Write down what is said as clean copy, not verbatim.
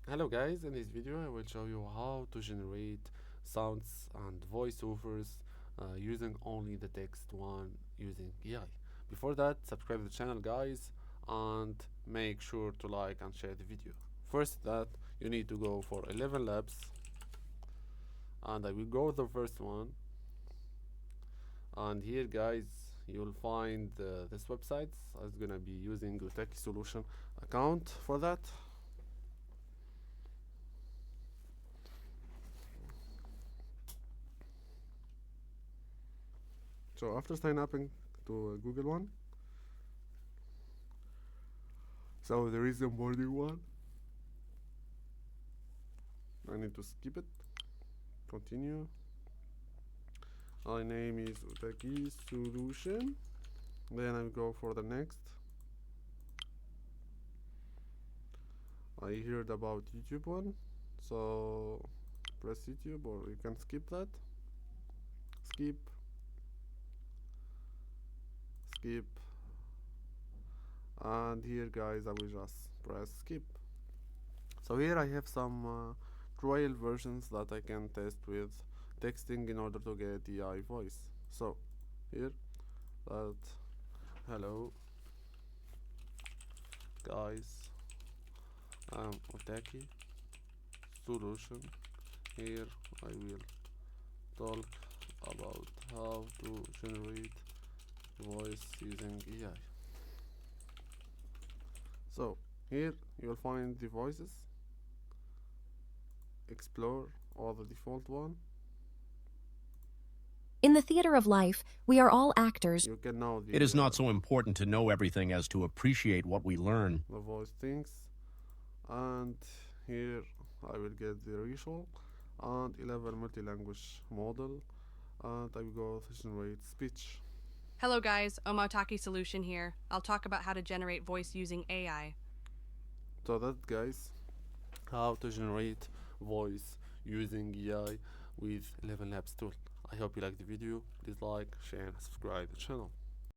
Hello guys, in this video I will show you how to generate sounds and voiceovers using only the text one using AI. Before that, subscribe to the channel guys and make sure to like and share the video. First that you need to go for 11 labs and I will go with the first one, and here guys you'll find this website. I'm gonna be using Uteki solution account for that. So after sign up to Google one, so there is a onboarding one. I need to skip it. Continue. My name is Uteki Solution. Then I go for the next. I heard about YouTube one, so press YouTube or you can skip that. Skip. Skip. And here guys I will just press skip. So here I have some trial versions that I can test with texting in order to get AI voice. So here that hello guys, I'm Uteki Solution. Here I will talk about how to generate voice using AI. So here you'll find the voices. Explore all the default one. In the theater of life, we are all actors. You can know It is not so important to know everything as to appreciate what we learn. the voice things, and here I will get the visual and 11 multi-language model, and I will go to generate speech. Hello guys, Omotaki Solution here. I'll talk about how to generate voice using AI. So that guys, how to generate voice using AI with 11 Labs tool. I hope you like the video. Please like, share and subscribe the channel.